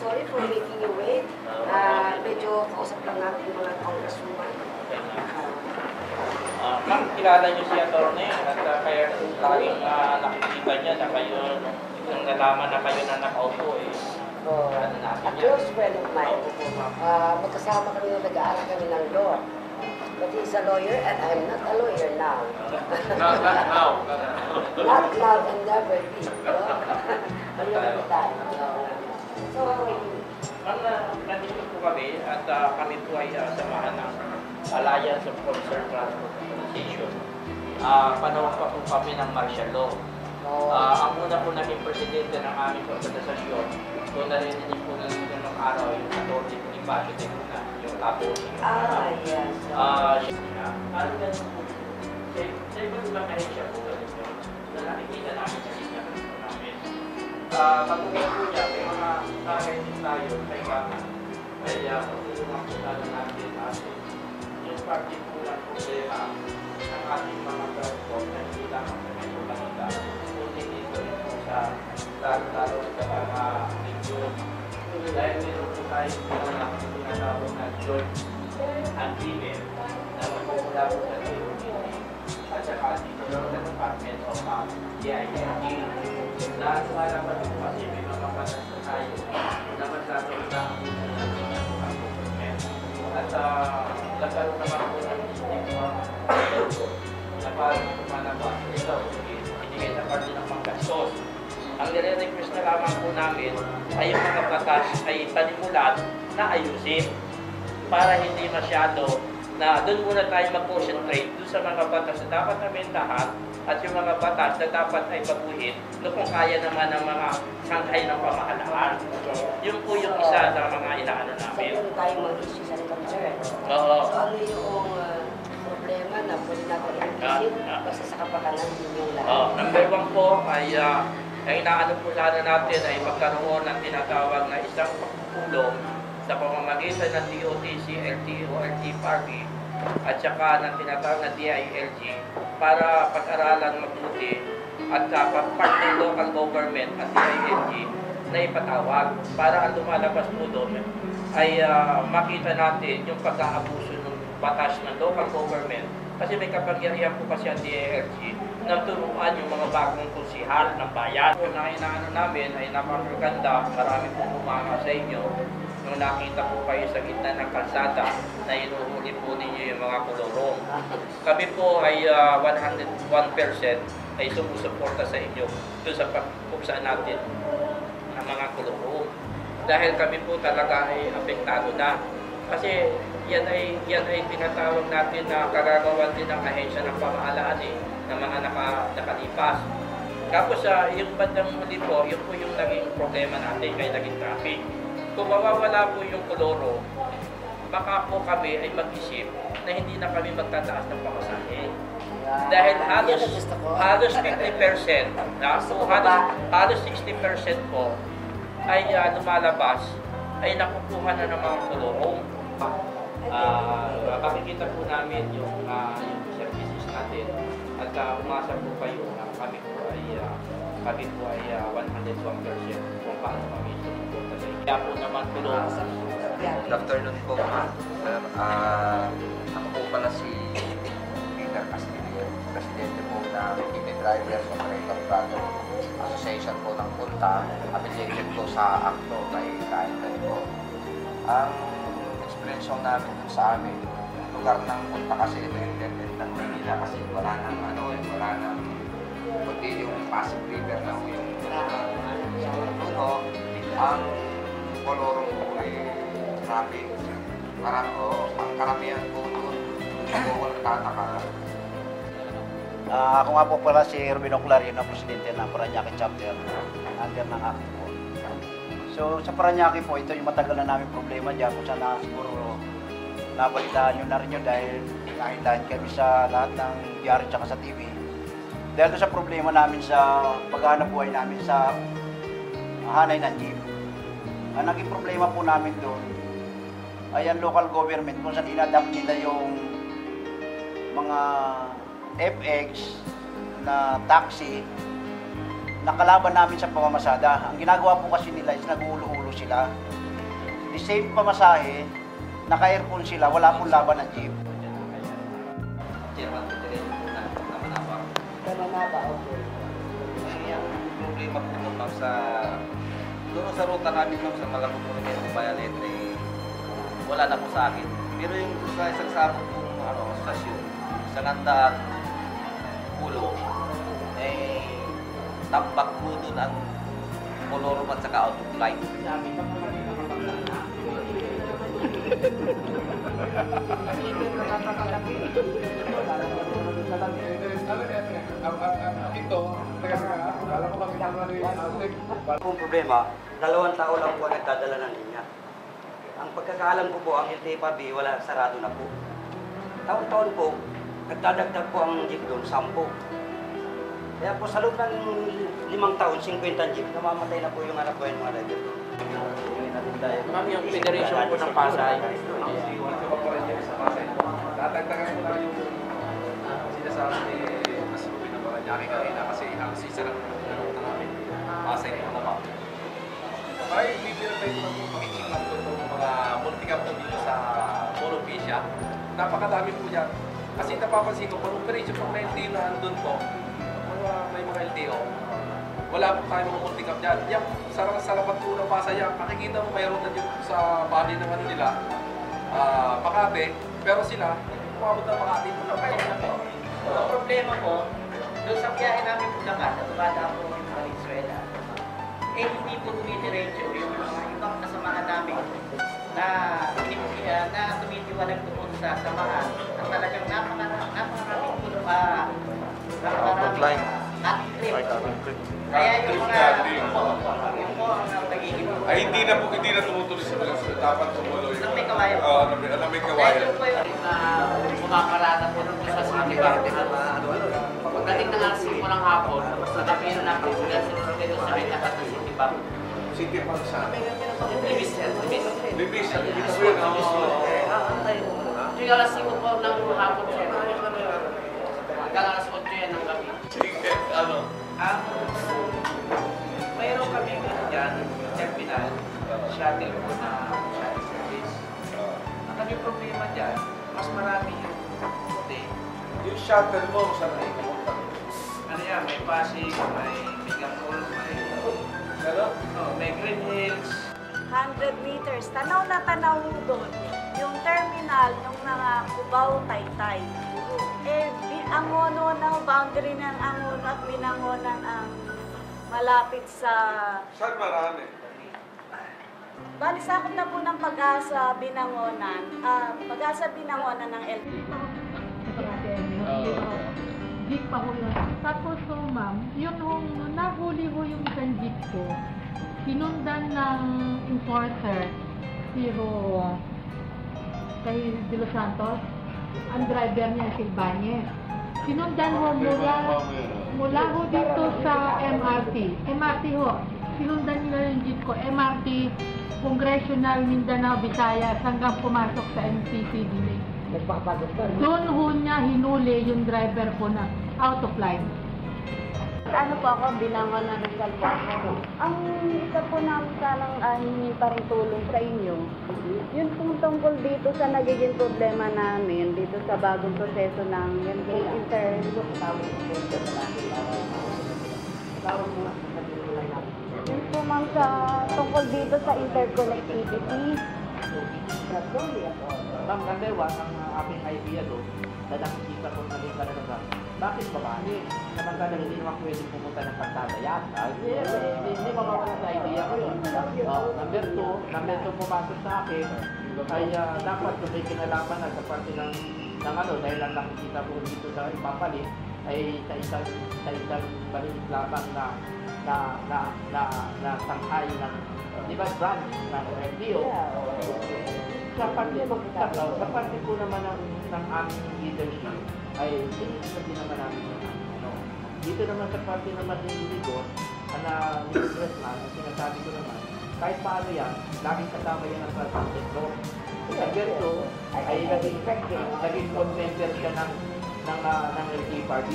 sorry for making you wait. Medyo kausap lang natin yung mga congresswoman. Ma'am, kilala niyo si Atty. At kaya laging nakikita niya na kayo, nung nalaman na kayo na nakaupo eh. Ano natin A close friend of mine. Magkasama kami nung nag-aaral kami ng law. But he's a lawyer and I'm not a lawyer now. Not now. Not now and never be. Ano ba tayo? So, Ma'am, nandito po kami at kami po ay samahan ng Alliance of Concerned Transport Association. Panahon pa po kami ng martial law. Ang una po naging presidente ng aming organisasyon, kung narinig po na nito ng araw, yung Atty. Bonifacio de Luna, yung tapo. yes. Ano ganun po? Sa iba't ibang ahensya po ganun yun, na nakikita namin sa linya po namin. Katulad po niya, may mga tagay din tayo sa ikaman. Kaya pagtulungan po sana natin natin yung particular problema ng ating mga transport na hindi lamang sa Metro Manila, kundi dito rin po sa lalo sa mga region. Dahil meron po tayo tinatawag na joint agreement na magmumula po sa DOT at saka dito sa Department of DILG na lumalaban po kasi may mga batas na tayo na magtatawag na ang government at nagkaroon naman po ng sistema na parang lumalabas ito ibigay na parte ng panggastos. Ang nire-request na lamang po namin ay yung mga batas ay panimulat na ayusin para hindi masyado na doon muna tayo mag-concentrate doon sa mga batas na dapat amentahan at yung mga batas na dapat ay baguhin no kung kaya naman ng mga sanghay ng pamahalaan. Yun po yung isa sa mga inaano namin. Meron tayong mga issues and concern. Oo. So ano yung problema na pwede natin i-visit basta sa kapakanan yung lahat? Number one po ay ang inaano po sana natin ay magkaroon ng tinatawag na isang pagpupulong sa pamamagitan ng DOTC, LTO, LTFRB at saka ng tinatawag na DILG para pag-aralan mabuti at part ng local government at DILG na ipatawag para ang lumalabas po doon ay makita natin yung pag-aabuso ng batas ng local government kasi may kapangyarihan po kasi ang DILG na turuan yung mga bagong konsihal ng bayan. Kung inaano namin ay napakaganda, marami po bumanga sa inyo. Nung nakita po kayo sa gitna ng kalsada na inuhuli po ninyo yung mga kolorong. Kami po ay 101% ay sumusuporta sa inyo doon sa pagpuksan natin ng mga kolorong. Dahil kami po talaga ay apektado na. Kasi yan ay tinatawag natin na kagagawan din ng ahensya ng pamahalaan ng mga nakalipas. Tapos yung bandang huli po, yun po yung naging problema natin kaya naging traffic. Kung mawawala po yung koloro, baka po kami ay mag-isip na hindi na kami magtataas ng pamasahe. Dahil halos 50%, halos 60% po ay lumalabas ay nakukuha na ng mga kolorong. Makikita po namin yung services natin at umasa po kayo na kami po ay 101% kung paano kami sumuporta sa inyo. Kaya po naman tulong. Good afternoon po, ma'am. Ako po pala si Peter Castillo, presidente po ng TV Drivers Operator Brother Association po ng Punta, affiliated po sa ACTO kay Kaintan po. Ang experience namin dun sa amin, lugar ng Punta kasi ito yung dead ng Manila kasi wala nang kundi yung Pasig River na yung ang kolorong po ay traffic. Parang ang karamihan po doon ako nagtataka. Ako nga po pala si Rubino Oclario na presidente ng Parañaque Chapter under ng ACT po. So sa Parañaque po, ito yung matagal na namin problema dyan kung saan na siguro nabalitaan nyo na rin yun dahil nakakitaan kami sa lahat ng diary tsaka sa TV. Dahil doon sa problema namin sa paghahanap buhay namin sa hanay ng jeep. Ang naging problema po namin doon ay ang local government kung saan inadapt nila yung mga FX na taxi na kalaban namin sa pamamasada. Ang ginagawa po kasi nila is nag-uulo-ulo sila. The same pamasahe, naka-aircon sila, wala pong laban ng jeep. Chairman, tutuloy po na naman. Tama na ba? Okay. Ang problema po nun, ma'am, doon sa ruta namin, ma'am, sa Malabog-Monumento Bayanet, wala na po sa akin. Pero yung sa isang sabog pong stasyon, sa Nandaan, Pulo, tambak po doon ang Colorum at saka out of line. Kung problema, 2 tao lang po ang nagdadala ng linya. Ang pagkakaalam ko po, ang LTFRB wala, sarado na po. Taon-taon po, nagdadagdag po ang jeep doon, 10. Kaya po sa loob ng 5 taon, 50 jeep, namamatay na po yung anak ko yung mga driver. Ma'am, yung federation po ng Pasay. Dadagdagan ko lang yung sinasabi ni Mas Ruben na Paranaque kanina kasi ang season ng namin, Pasay po naman. Ay, bibira tayo ng pakiking lang ito mga multi-camp dito sa Moropecia. Napakadami po yan. Kasi napapansin ko, pag operation pag may LTO na andun po, may mga LTO, wala po tayo mga multi-camp dyan. Yung sarapan po ng Pasay, makikita mo mayroon na dito sa body ng nila, Makati, pero sila, umabot na Makati po na kayo na po. Ang problema po, doon sa biyahe namin po naman, na tumadaan po ng Valenzuela, hindi po tumidiretso yung mga ibang kasamahan namin na tumitiwalag doon sa samahan at talagang napakaraming po napakaraming trip. Kaya yung mga yung po ang nagiging Ay, hindi na tumutuloy sa Valenzuela. Dapat tumuloy. Nang may kawayan. Oo, nang may kawayan. Dahil po yung pumaparada po nung sa City Bank. Pagdating ng alas 5 ng hapon, natabi na natin sila sa may tapat ng City Bank. City Park saan? Libis, sir. Libis. Libis, sa Libis yun. Yung alas 5 po ng hapon, sir. Hanggang alas 8 yan ng gabi. Sige, ano? Mayroon kami dyan, terminal, shuttle po na shuttle service. Ang kami problema dyan, mas marami yung puti. Yung shuttle mo, saan na ikapunta? Ano yan, may Pasig, may Bigacol, may Green Hills. 100 meters. Tanaw na tanaw doon. Yung terminal ng mga Cubao, Taytay. Angono ng boundary ng Angono at Binangonan ang malapit sa... Saan marami? Bali, sakop na po ng Pag-asa Binangonan. Pag-asa Binangonan ng LP. Jeep pa ho yun. Tapos so ma'am, yun hong nahuli ho yung isang jeep ko. Sinundan ng enforcer, kay De Los Santos. Ang driver niya si Ibanez. Sinundan ho mula ho dito sa MRT. MRT ho. Sinundan nila yung jeep ko. MRT, Congressional Mindanao, Visayas, hanggang pumasok sa MCCD. Doon ho niya hinuli yung driver ko na out of line. Ano po ako, Binangon na Rizal po ako. Ang isa po namin sanang hingi pa rin tulong sa inyo, yun pong tungkol dito sa nagiging problema namin, dito sa bagong proseso ng yun po ma'am sa tungkol dito sa interconnectivity. Ma'am, kandewa, ang aking idea doon, na nakikita ko na rin talaga, bakit babae? Samantala hindi naman pwedeng pumunta ng pagdadayat. Hindi mawawala sa idea ko yun. Number 2 pumasok sa akin, ay dapat kung may kinalaman na sa parte ng dahil lang nakikita ko dito sa ipapalit, ay sa isang balinis lamang na sanghay ng, di ba, branch ng LTO. Sa parte po naman ng aming leadership, ay sinisabi naman namin yung dito naman sa parte naman ng Ligon, na congressman, ang sinasabi ko naman, kahit paano yan, laging kasama yan ang transit law. Number 2, ay naging convention siya ng LTFRB.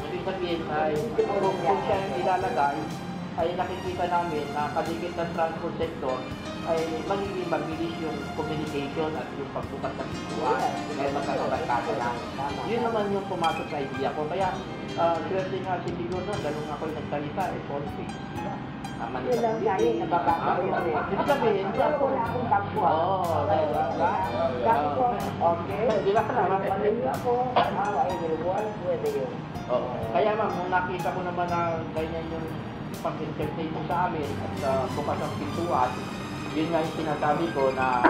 Ibig sabihin ay kung siya yung ilalagay, ay nakikita namin na kaligid ng transport sector ay magiging mabilis yung communication at yung pagbukas ng pintuan. Kaya magkakabarkada lang. Yun naman yung pumasok sa idea ko. Kaya, swerte nga si Tigo na, ganun ako yung nagsalita, full face. Yun lang tayo, nababasa ko yun eh. Ibig sabihin, Wala akong takbo. Oo, Sabi ko, okay. Di ba ka naman? Pamilya ko, how I will work with you. Oo. Kaya ma'am, nung nakita ko naman na ganyan yung pag-entertain mo sa amin at bukas ang pintuan, yun nga yung sinasabi ko na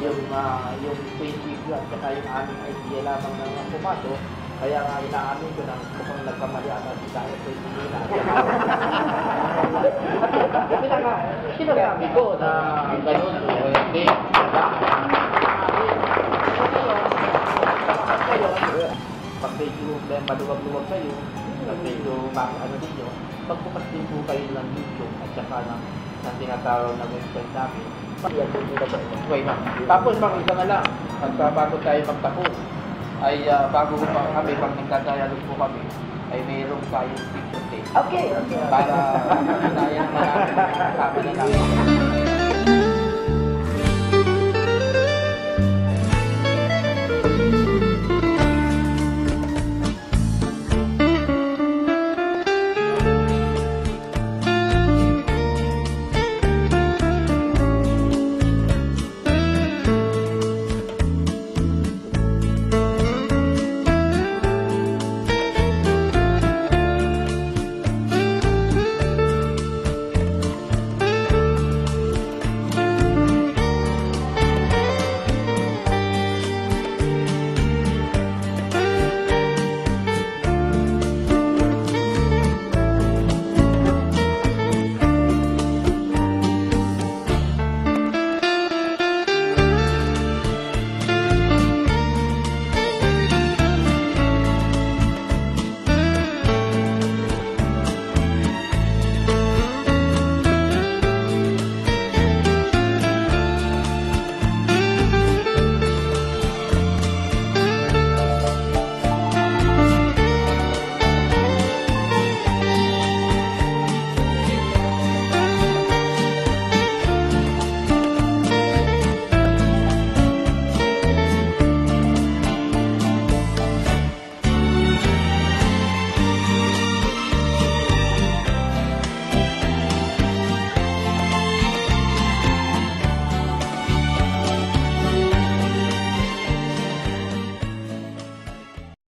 yung principio at saka yung aming idea lamang na pumasok. Kaya nga inaamin ko na mukhang nagkamali ata si Daya sa Nila. Kasi nga, sinasabi ko na gano'n o hindi. Pag medyo maluwag-luwag kayo, pag medyo ano ninyo, pagbukas din po kayo ng YouTube at saka ng tinatawag na website namin. Okay na. Tapos mga isa na lang, at bago tayo magtapos, ay bago pa kami, pag nagdadialog po kami, ay mayroong tayong picture tape. Okay, okay. Para kaya naman namin kasama na namin.